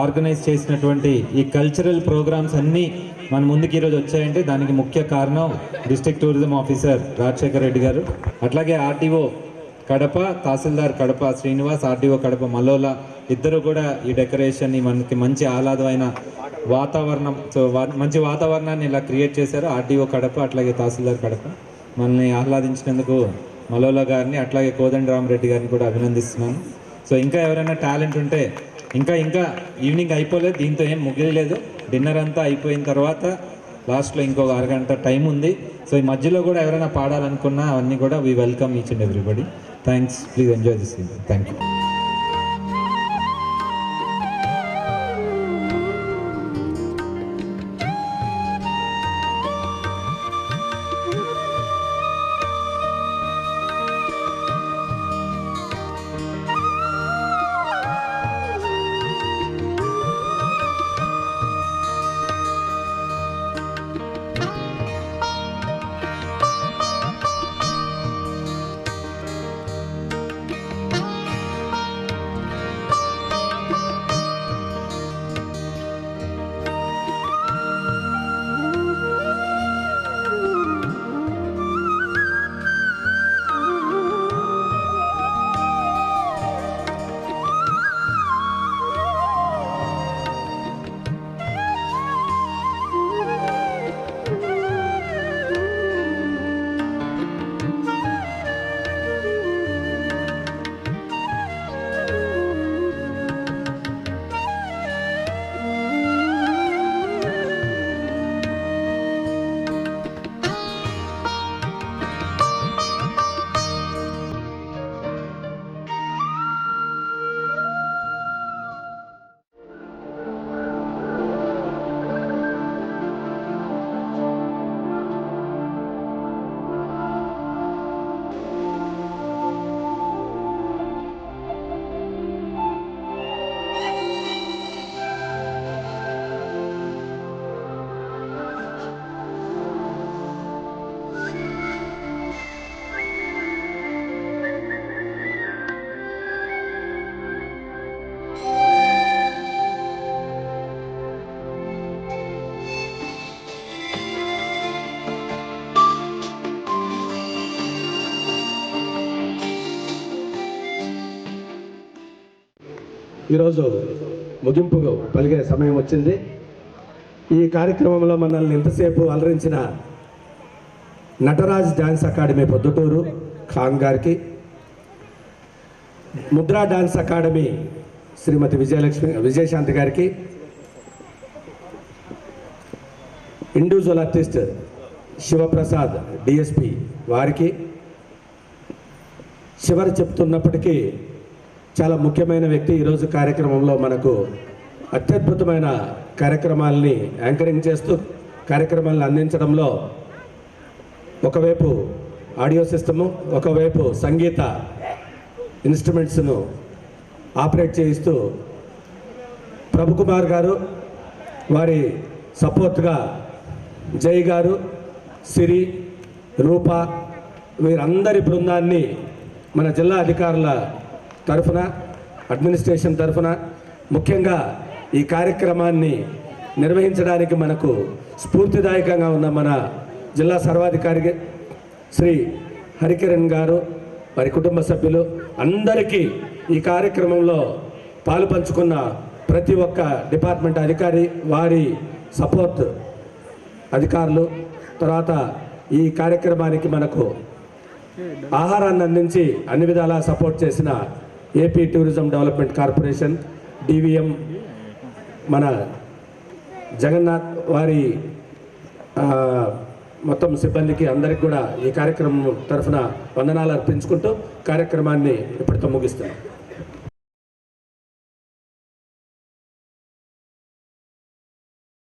Organise చేసినటువంటి ఈ cultural programmes అన్నీ మన ముందుకు ఈరోజు వచ్చాయంటే దానికి ముఖ్య కారణం district tourism officer Rajasekhar Reddy గారు, అట్లాగే ఆర్డీఓ కడప, తహసీల్దార్ కడప శ్రీనివాస్, ఆర్డీఓ కడప మల్లోలా ఇద్దరు కూడా ఈ డెకరేషన్ని మనకి మంచి ఆహ్లాదమైన వాతావరణం, మంచి వాతావరణాన్ని ఇలా క్రియేట్ చేశారు. ఆర్డీఓ కడప అట్లాగే తహసీల్దార్ కడప మనల్ని ఆహ్లాదించినందుకు మల్లోలా గారిని అట్లాగే కోదండరామరెడ్డి గారిని కూడా అభినందిస్తున్నాను. సో ఇంకా ఎవరైనా టాలెంట్ ఉంటే ఇంకా ఈవినింగ్ అయిపోలేదు, దీంతో ఏం ముగిలేదు. డిన్నర్ అంతా అయిపోయిన తర్వాత లాస్ట్లో ఇంకొక అరగంట టైం ఉంది. సో ఈ మధ్యలో కూడా ఎవరైనా పాడాలనుకున్నా అవన్నీ కూడా we welcome each and everybody. Thanks, please enjoy this event. Thank you. ఈరోజు ముగింపు పలికే సమయం వచ్చింది. ఈ కార్యక్రమంలో మనల్ని ఇంతసేపు అలరించిన నటరాజ్ డ్యాన్స్ అకాడమీ పొద్దుటూరు ఖాన్ గారికి, ముద్రా డ్యాన్స్ అకాడమీ శ్రీమతి విజయశాంతి గారికి, ఇండివిజువల్ ఆర్టిస్ట్ శివప్రసాద్ డిఎస్పి వారికి, చివరి చెప్తున్నప్పటికీ చాలా ముఖ్యమైన వ్యక్తి ఈరోజు కార్యక్రమంలో మనకు అత్యద్భుతమైన కార్యక్రమాలని యాంకరింగ్ చేస్తూ కార్యక్రమాలను అందించడంలో ఒకవైపు ఆడియో సిస్టము, ఒకవైపు సంగీత ఇన్స్ట్రుమెంట్స్ను ఆపరేట్ చేయిస్తూ ప్రభుకుమార్ గారు, వారి సపోర్ట్గా జై గారు, సిరి, రూప వీరందరి బృందాన్ని మన జిల్లా అధికారుల తరఫున, అడ్మినిస్ట్రేషన్ తరఫున, ముఖ్యంగా ఈ కార్యక్రమాన్ని నిర్వహించడానికి మనకు స్ఫూర్తిదాయకంగా ఉన్న మన జిల్లా సర్వాధికారి శ్రీ హరికిరణ్ గారు, వారి కుటుంబ సభ్యులు అందరికీ, ఈ కార్యక్రమంలో పాలు పంచుకున్న ప్రతి ఒక్క డిపార్ట్మెంట్ అధికారి, వారి సపోర్ట్ అధికారులు, తర్వాత ఈ కార్యక్రమానికి మనకు ఆహారాన్ని అందించి అన్ని విధాలా సపోర్ట్ చేసిన AP tourism development corporation, DVM, మన జగన్నాథ్ వారి మొత్తం సిబ్బందికి అందరికి కూడా ఈ కార్యక్రమం తరఫున వందనాలు అర్పించుకుంటూ కార్యక్రమాన్ని ఇప్పటితో ముగిస్తున్నాం.